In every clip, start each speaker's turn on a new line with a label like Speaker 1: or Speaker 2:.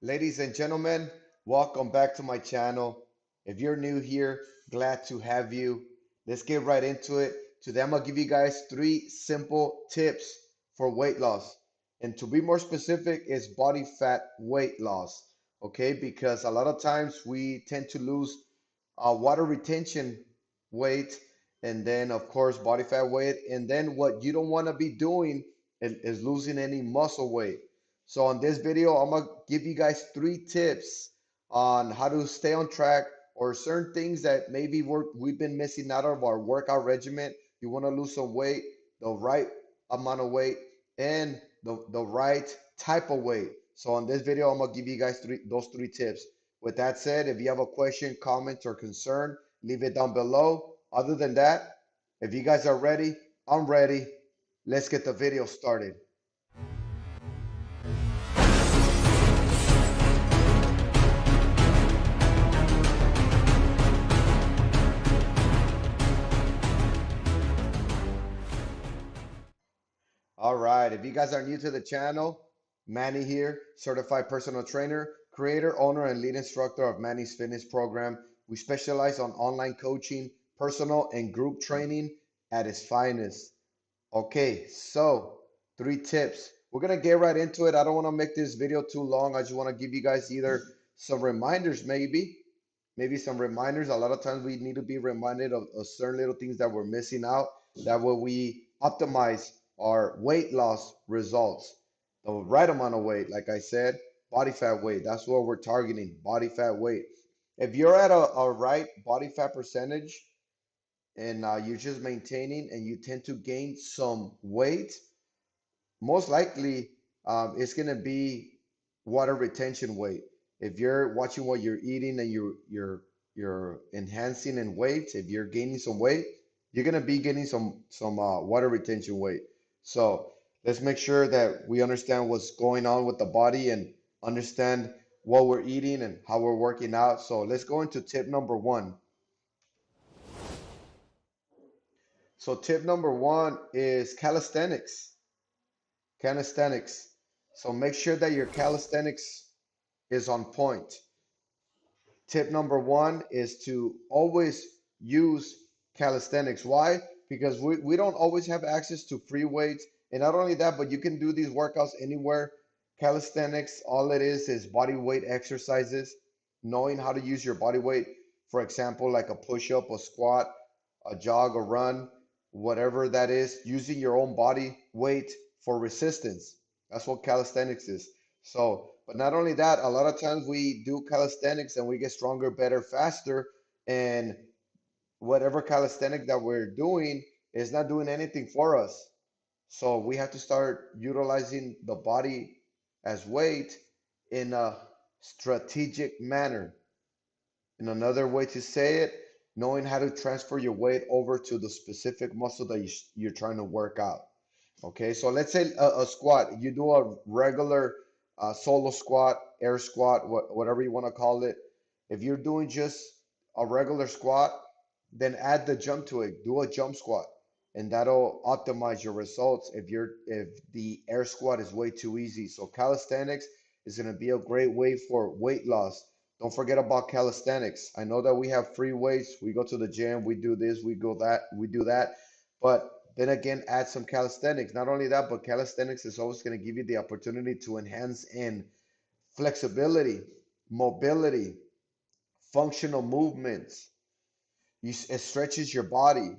Speaker 1: Ladies and gentlemen, welcome back to my channel. If you're new here, glad to have you. Let's get right into it. Today I'm gonna give you guys three simple tips for weight loss. And to be more specific, is body fat weight loss. Okay, because a lot of times we tend to lose water retention weight, and then of course body fat weight, and then what you don't want to be doing is losing any muscle weight. So on this video, I'm gonna give you guys three tips on how to stay on track or certain things that maybe we've been missing out of our workout regimen. You want to lose some weight, the right amount of weight, and the right type of weight. So on this video, I'm gonna give you guys those three tips. With that said, if you have a question, comment, or concern, leave it down below. Other than that, if you guys are ready, I'm ready. Let's get the video started. All right. If you guys are new to the channel, Manny here, certified personal trainer, creator, owner, and lead instructor of Manny's fitness program. We specialize on online coaching, personal and group training at its finest. Okay, so three tips. We're gonna get right into it. I don't want to make this video too long. I just want to give you guys either some reminders, maybe some reminders. A lot of times we need to be reminded of certain little things that we're missing out. That way we optimize our weight loss results. The right amount of weight, like I said, body fat weight. That's what we're targeting, body fat weight. If you're at a right body fat percentage, and you're just maintaining and you tend to gain some weight, most likely it's going to be water retention weight. If you're watching what you're eating and you're enhancing in weight, if you're gaining some weight, you're going to be getting some water retention weight. So let's make sure that we understand what's going on with the body and understand what we're eating and how we're working out. So let's go into tip number one. So tip number one is calisthenics. Calisthenics. So make sure that your calisthenics is on point. Tip number one is to always use calisthenics. Why? Because we don't always have access to free weights. And not only that, but you can do these workouts anywhere. Calisthenics, all it is body weight exercises, knowing how to use your body weight. For example, like a push up, a squat, a jog, a run, whatever that is, using your own body weight for resistance. That's what calisthenics is. So, but not only that, a lot of times we do calisthenics and we get stronger, better, faster, and whatever calisthenic that we're doing is not doing anything for us. So we have to start utilizing the body as weight in a strategic manner. In another way to say it, knowing how to transfer your weight over to the specific muscle that you're trying to work out. Okay, so let's say a squat. You do a regular solo squat, air squat, whatever you want to call it. If you're doing just a regular squat, then add the jump to it. Do a jump squat, and that'll optimize your results. If the air squat is way too easy, so calisthenics is going to be a great way for weight loss. Don't forget about calisthenics. I know that we have free weights. We go to the gym, we do this, we do that. But then again, add some calisthenics. Not only that, but calisthenics is always going to give you the opportunity to enhance in flexibility, mobility, functional movements. It stretches your body.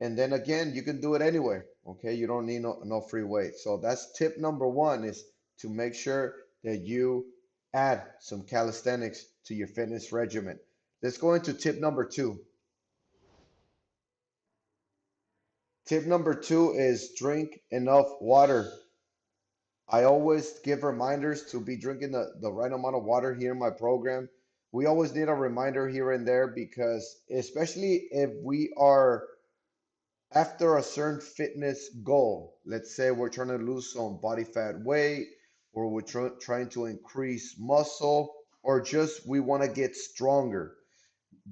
Speaker 1: And then again, you can do it anywhere. Okay, you don't need no free weight. So that's tip number one, is to make sure that you add some calisthenics to your fitness regimen. Let's go into tip number two. Tip number two is drink enough water. I always give reminders to be drinking the right amount of water here in my program. We always need a reminder here and there because, especially if we are after a certain fitness goal, let's say we're trying to lose some body fat weight, or we're trying to increase muscle, or just we want to get stronger.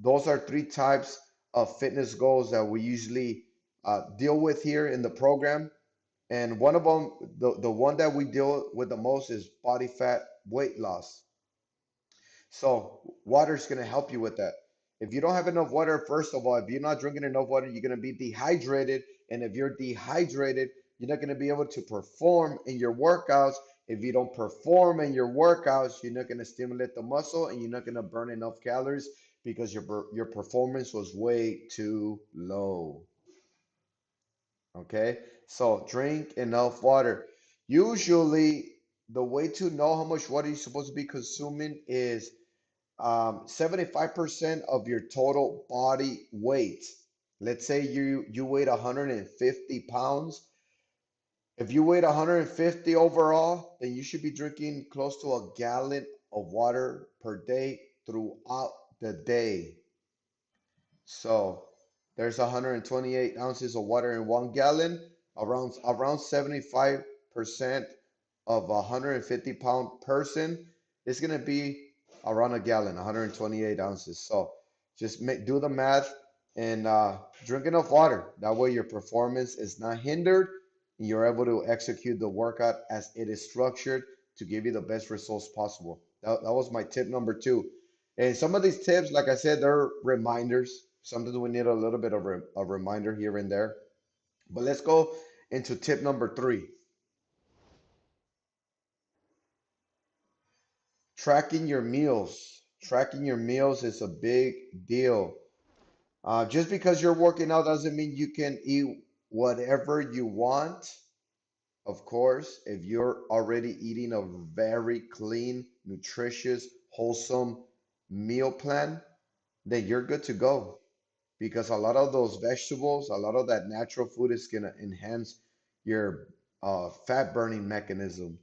Speaker 1: Those are three types of fitness goals that we usually deal with here in the program. And one of them, the one that we deal with the most, is body fat weight loss. So water's gonna help you with that. If you don't have enough water, first of all, if you're not drinking enough water, you're gonna be dehydrated. And if you're dehydrated, you're not gonna be able to perform in your workouts. If you don't perform in your workouts, you're not gonna stimulate the muscle and you're not gonna burn enough calories because your performance was way too low. Okay, so drink enough water. Usually, the way to know how much water you're supposed to be consuming is 75% of your total body weight. Let's say you weigh 150 pounds. If you weigh 150 overall, then you should be drinking close to a gallon of water per day throughout the day. So there's 128 ounces of water in 1 gallon. Around 75% of a 150-pound person is going to be around a gallon, 128 ounces. So just do the math and drink enough water. That way your performance is not hindered and you're able to execute the workout as it is structured to give you the best results possible. That was my tip number two. And some of these tips, like I said, they're reminders. Sometimes we need a little bit of a reminder here and there. But let's go into tip number three. Tracking your meals. Tracking your meals is a big deal. Just because you're working out doesn't mean you can eat whatever you want. Of course, if you're already eating a very clean, nutritious, wholesome meal plan, then you're good to go. Because a lot of those vegetables, a lot of that natural food is going to enhance your fat burning mechanism,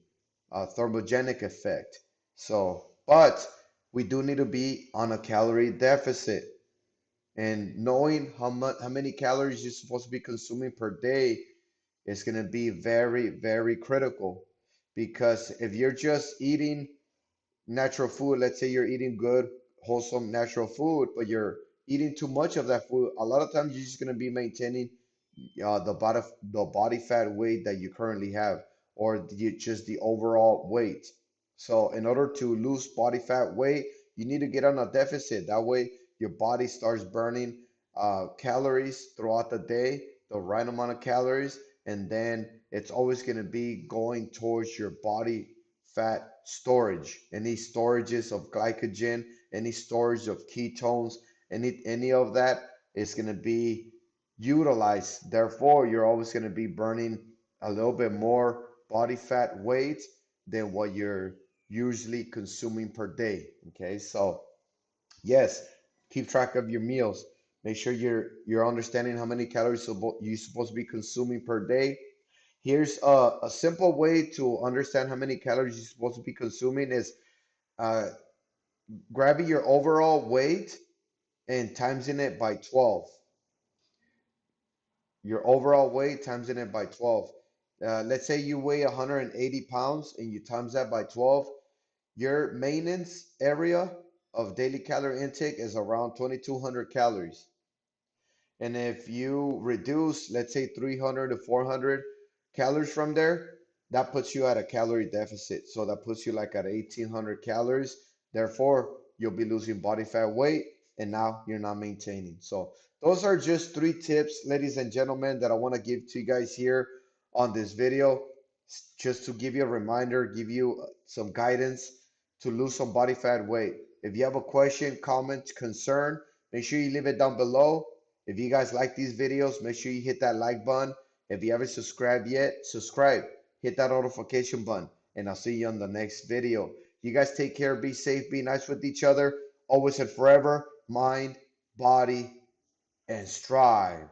Speaker 1: thermogenic effect. So, but we do need to be on a calorie deficit. And knowing how many calories you're supposed to be consuming per day is going to be very, very critical. Because if you're just eating natural food, let's say you're eating good, wholesome, natural food, but you're eating too much of that food, a lot of times you're just going to be maintaining the body fat weight that you currently have, or just the overall weight. So in order to lose body fat weight, you need to get on a deficit. That way, your body starts burning calories throughout the day, the right amount of calories, and then it's always going to be going towards your body fat storage. Any storages of glycogen, any storage of ketones, any of that is going to be utilized. Therefore, you're always going to be burning a little bit more body fat weight than what you're usually consuming per day. Okay, so yes, keep track of your meals. Make sure you're understanding how many calories you're supposed to be consuming per day. Here's a simple way to understand how many calories you're supposed to be consuming is uh, grabbing your overall weight and timesing it by 12. Your overall weight timesing it by 12. Let's say you weigh 180 pounds and you times that by 12. Your maintenance area of daily calorie intake is around 2,200 calories. And if you reduce, let's say 300 to 400 calories from there, that puts you at a calorie deficit. So that puts you like at 1,800 calories. Therefore, you'll be losing body fat weight and now you're not maintaining. So those are just three tips, ladies and gentlemen, that I want to give to you guys here on this video, just to give you a reminder, give you some guidance to lose some body fat weight. If you have a question, comment, concern, make sure you leave it down below. If you guys like these videos, make sure you hit that like button. If you haven't subscribed yet, subscribe. Hit that notification button. And I'll see you on the next video. You guys take care, be safe, be nice with each other. Always and forever, mind, body, and strive.